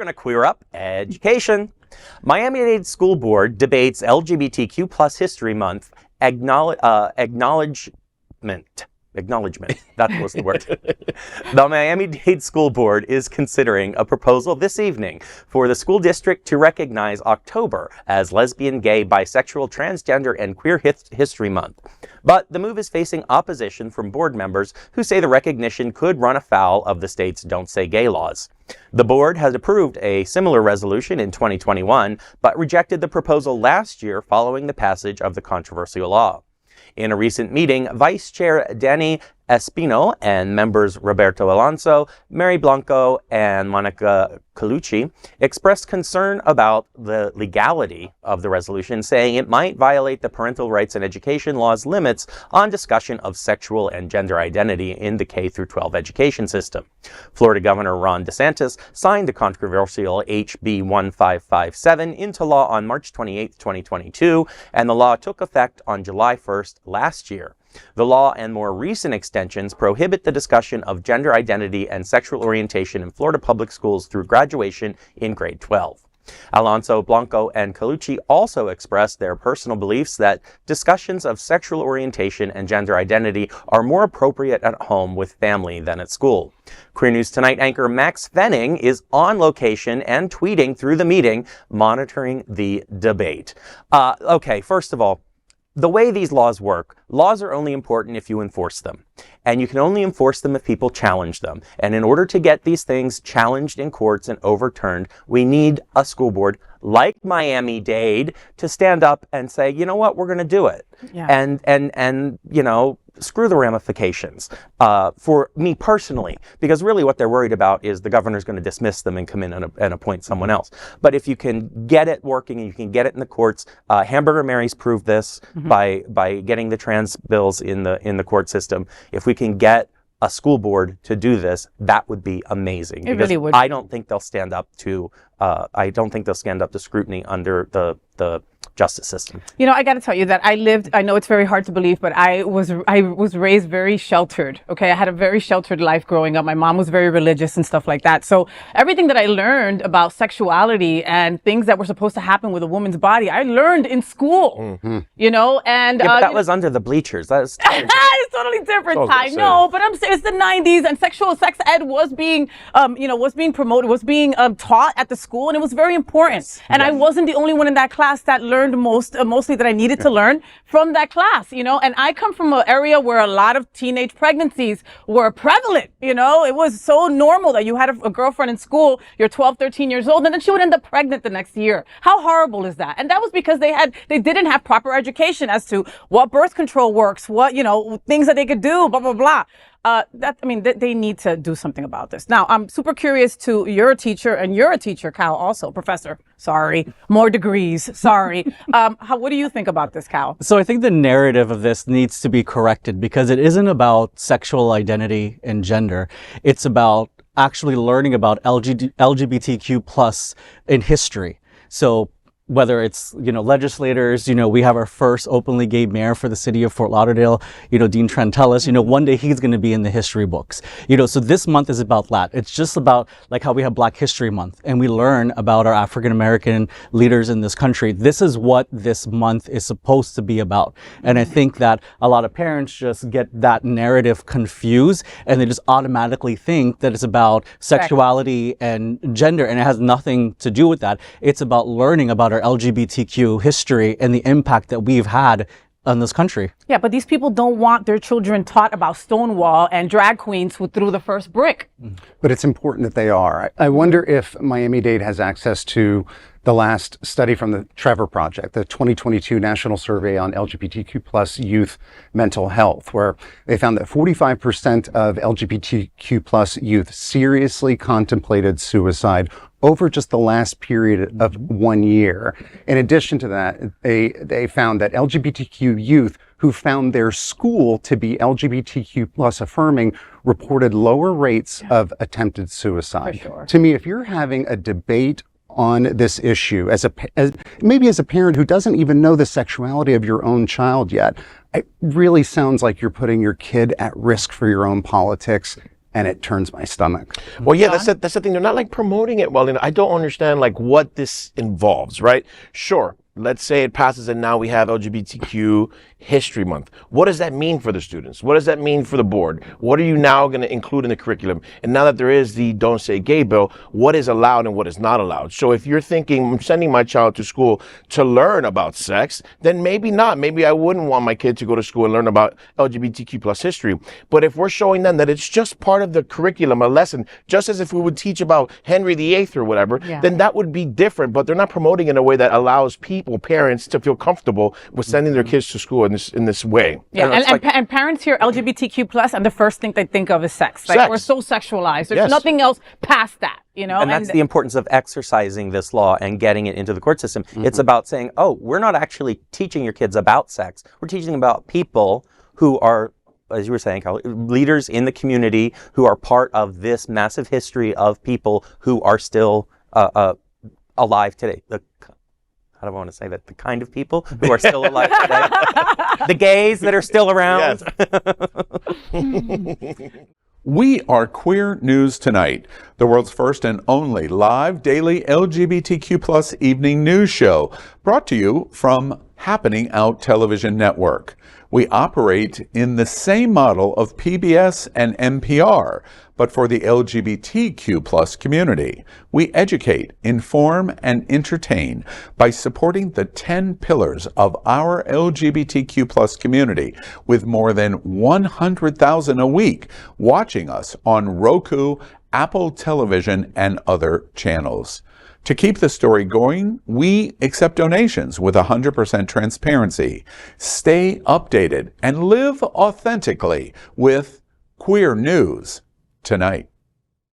going to queer up education. Miami-Dade School Board debates LGBTQ plus History Month acknowledgement. Acknowledgement, that was the word. The Miami-Dade School Board is considering a proposal this evening for the school district to recognize October as Lesbian, Gay, Bisexual, Transgender, and Queer History Month. But the move is facing opposition from board members who say the recognition could run afoul of the state's Don't Say Gay laws. The board has approved a similar resolution in 2021, but rejected the proposal last year following the passage of the controversial law. In a recent meeting, Vice Chair Danny Espino and members Roberto Alonso, Blanco, and Monica Colucci expressed concern about the legality of the resolution, saying it might violate the Parental Rights and Education law's limits on discussion of sexual and gender identity in the K-12 education system. Florida Governor Ron DeSantis signed the controversial HB 1557 into law on March 28, 2022, and the law took effect on July 1st last year. The law and more recent extensions prohibit the discussion of gender identity and sexual orientation in Florida public schools through graduation in grade 12. Alonso, Blanco, and Colucci also expressed their personal beliefs that discussions of sexual orientation and gender identity are more appropriate at home with family than at school. Queer News Tonight anchor Maxx Fenning is on location and tweeting through the meeting, monitoring the debate. Okay, first of all, the way these laws work, laws are only important if you enforce them. And you can only enforce them if people challenge them. And in order to get these things challenged in courts and overturned, we need a school board like Miami-Dade to stand up and say, you know what, we're going to do it. Yeah. And you know, screw the ramifications for me personally, because really what they're worried about is the governor's going to dismiss them and come in and appoint someone else. But if you can get it working and you can get it in the courts, Hamburger Mary's proved this by getting the trans bills in the court system. If we can get a school board to do this, that would be amazing. It really would. I don't think they'll stand up to scrutiny under the justice system. You know, I got to tell you that I know it's very hard to believe, but I was raised very sheltered. Okay. I had a very sheltered life growing up. My mom was very religious and stuff like that. So everything that I learned about sexuality and things that were supposed to happen with a woman's body, I learned in school, you know, and yeah, but that was under the bleachers. That was it's totally different. I know, but I'm saying it's the 90s and sex ed was being, was being promoted, was being taught at the school, and it was very important. Yes. And I wasn't the only one in that class that learned mostly that I needed to learn from that class, you know, and I come from an area where a lot of teenage pregnancies were prevalent, you know, it was so normal that you had a girlfriend in school, you're 12, 13 years old, and then she would end up pregnant the next year. How horrible is that? And that was because they didn't have proper education as to what birth control works, what, you know, things that they could do, blah, blah, blah. They need to do something about this. Now, I'm super curious to, you're a teacher, and you're a teacher, Cal, also, professor. Sorry, more degrees. Sorry. What do you think about this, Cal? So I think the narrative of this needs to be corrected because it isn't about sexual identity and gender. It's about actually learning about LGBTQ plus in history. So whether it's, you know, legislators, you know, we have our first openly gay mayor for the city of Fort Lauderdale, you know, Dean Trentalis, you know, one day he's going to be in the history books, you know, so this month is about that. It's just about like how we have Black History Month and we learn about our African-American leaders in this country. This is what this month is supposed to be about. And I think that a lot of parents just get that narrative confused and they just automatically think that it's about sexuality and gender, and it has nothing to do with that. It's about learning about our LGBTQ history and the impact that we've had on this country. Yeah, but these people don't want their children taught about Stonewall and drag queens who threw the first brick. But it's important that they are. I wonder if Miami-Dade has access to the last study from the Trevor Project, the 2022 National Survey on LGBTQ plus youth mental health, where they found that 45% of LGBTQ plus youth seriously contemplated suicide over just the last period of 1 year. In addition to that, they found that LGBTQ youth who found their school to be LGBTQ plus affirming reported lower rates of attempted suicide. Sure. To me, if you're having a debate on this issue as maybe as a parent who doesn't even know the sexuality of your own child yet, it really sounds like you're putting your kid at risk for your own politics. and it turns my stomach. Well, yeah, that's the thing. They're not like promoting it well. And I don't understand like what this involves, right? Sure. Let's say it passes and now we have LGBTQ History Month. What does that mean for the students? What does that mean for the board? What are you now going to include in the curriculum? And now that there is the Don't Say Gay bill, what is allowed and what is not allowed? So if you're thinking, I'm sending my child to school to learn about sex, then maybe not. Maybe I wouldn't want my kid to go to school and learn about LGBTQ plus history. But if we're showing them that it's just part of the curriculum, a lesson, just as if we would teach about Henry VIII or whatever, then that would be different. But they're not promoting it in a way that allows parents to feel comfortable with sending their kids to school in this way. Yeah, and parents hear LGBTQ plus, and the first thing they think of is sex. Like, we're so sexualized. There's nothing else past that, you know. And that's the importance of exercising this law and getting it into the court system. It's about saying, oh, we're not actually teaching your kids about sex. We're teaching them about people who are, as you were saying, Carl, leaders in the community who are part of this massive history of people who are still alive today. How do I want to say that? The kind of people who are still alive today. The gays that are still around. Yes. We are Queer News Tonight, the world's first and only live daily LGBTQ plus evening news show, brought to you from Happening Out Television Network. We operate in the same model of PBS and NPR, but for the LGBTQ plus community. We educate, inform, and entertain by supporting the 10 pillars of our LGBTQ plus community, with more than 100,000 a week watching us on Roku, Apple Television, and other channels. To keep the story going, we accept donations with 100% transparency. Stay updated and live authentically with Queer News Tonight.